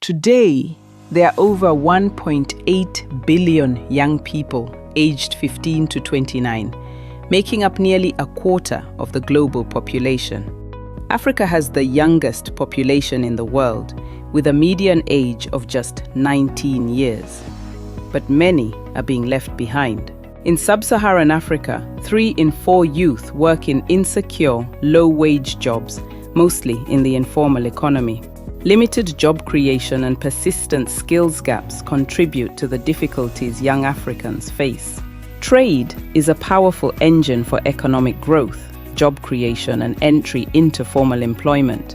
Today, there are over 1.8 billion young people aged 15 to 29, making up nearly a quarter of the global population. Africa has the youngest population in the world, with a median age of just 19 years. But many are being left behind. In sub-Saharan Africa, 3 in 4 youth work in insecure, low-wage jobs, mostly in the informal economy. Limited job creation and persistent skills gaps contribute to the difficulties young Africans face. Trade is a powerful engine for economic growth, job creation, and entry into formal employment.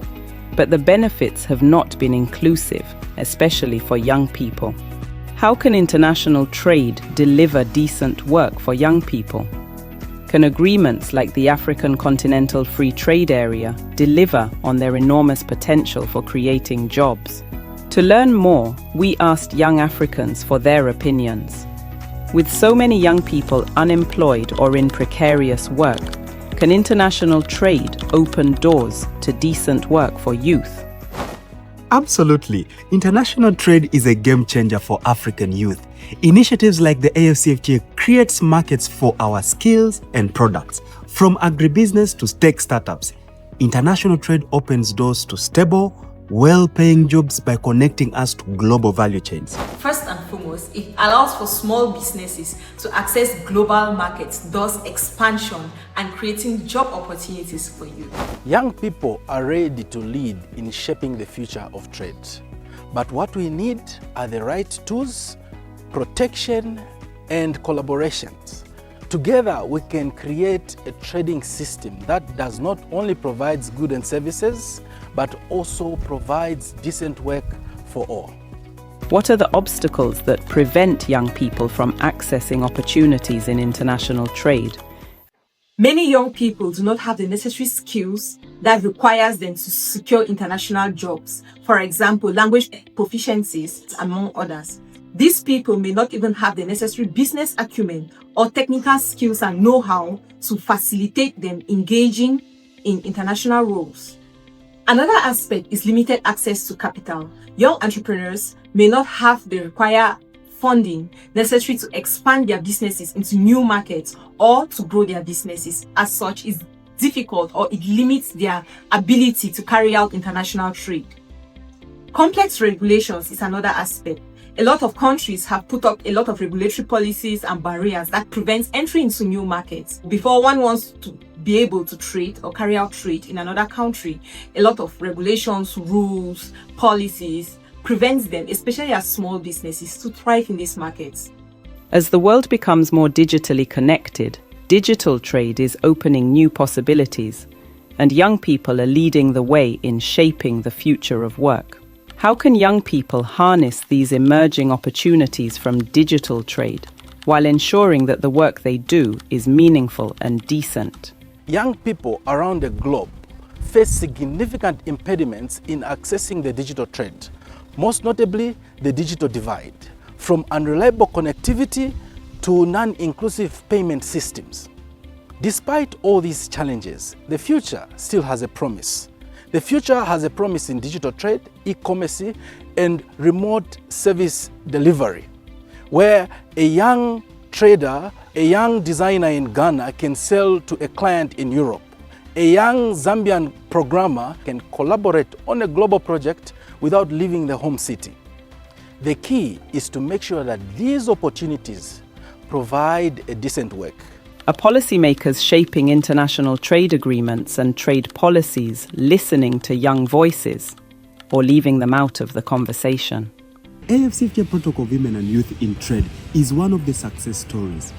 But the benefits have not been inclusive, especially for young people. How can international trade deliver decent work for young people? Can agreements like the African Continental Free Trade Area deliver on their enormous potential for creating jobs? To learn more, we asked young Africans for their opinions. With so many young people unemployed or in precarious work, can international trade open doors to decent work for youth? Absolutely. International trade is a game changer for African youth. Initiatives like the AFCFTA creates markets for our skills and products, from agribusiness to tech startups. International trade opens doors to stable, well-paying jobs by connecting us to global value chains. First and foremost, it allows for small businesses to access global markets, thus expansion and creating job opportunities for youth. Young people are ready to lead in shaping the future of trade. But what we need are the right tools, protection, and collaborations. Together, we can create a trading system that does not only provide goods and services, but also provides decent work for all. What are the obstacles that prevent young people from accessing opportunities in international trade? Many young people do not have the necessary skills that requires them to secure international jobs. For example, language proficiencies, among others. These people may not even have the necessary business acumen or technical skills and know-how to facilitate them engaging in international roles. Another aspect is limited access to capital. Young entrepreneurs may not have the required funding necessary to expand their businesses into new markets or to grow their businesses. As such, it's difficult or it limits their ability to carry out international trade. Complex regulations is another aspect. A lot of countries have put up a lot of regulatory policies and barriers that prevent entry into new markets. Before one wants to be able to trade or carry out trade in another country, a lot of regulations, rules, policies prevents them, especially as small businesses, to thrive in these markets. As the world becomes more digitally connected, digital trade is opening new possibilities, and young people are leading the way in shaping the future of work. How can young people harness these emerging opportunities from digital trade while ensuring that the work they do is meaningful and decent? Young people around the globe face significant impediments in accessing the digital trade, most notably the digital divide, from unreliable connectivity to non-inclusive payment systems. Despite all these challenges, the future still has a promise. The future has a promise in digital trade, e-commerce, and remote service delivery, where a young trader, a young designer in Ghana can sell to a client in Europe. A young Zambian programmer can collaborate on a global project without leaving the home city. The key is to make sure that these opportunities provide a decent work. Are policymakers shaping international trade agreements and trade policies listening to young voices or leaving them out of the conversation? AFCFTA Protocol of Women and Youth in Trade is one of the success stories.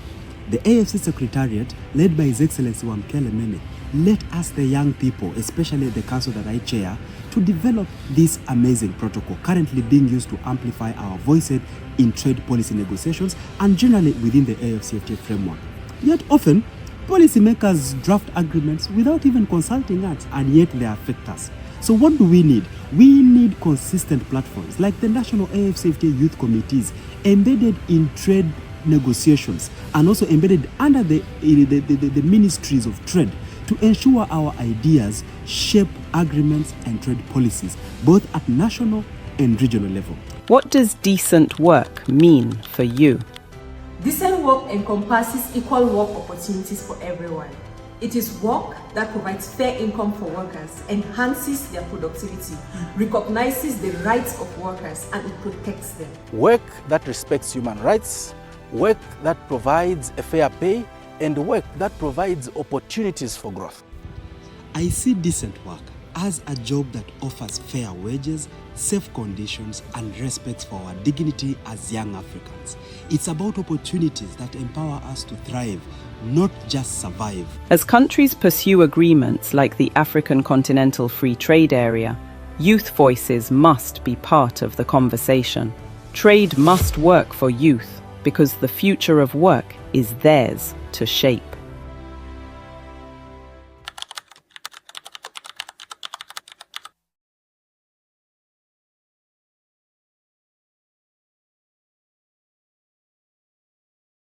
The AFC Secretariat, led by His Excellency Wamkele Mene, let us, the young people, especially the council that I chair, to develop this amazing protocol currently being used to amplify our voices in trade policy negotiations and generally within the AFCFTA framework. Yet often, policymakers draft agreements without even consulting us, and yet they affect us. So what do we need? We need consistent platforms like the National AFCFTA Youth Committees embedded in trade negotiations and also embedded under the ministries of trade to ensure our ideas shape agreements and trade policies, both at national and regional level. What does decent work mean for you? Decent work encompasses equal work opportunities for everyone. It is work that provides fair income for workers, enhances their productivity, recognizes the rights of workers, and it protects them. Work that respects human rights, work that provides a fair pay, and work that provides opportunities for growth. I see decent work as a job that offers fair wages, safe conditions, and respect for our dignity as young Africans. It's about opportunities that empower us to thrive, not just survive. As countries pursue agreements like the African Continental Free Trade Area, youth voices must be part of the conversation. Trade must work for youth because the future of work is theirs to shape.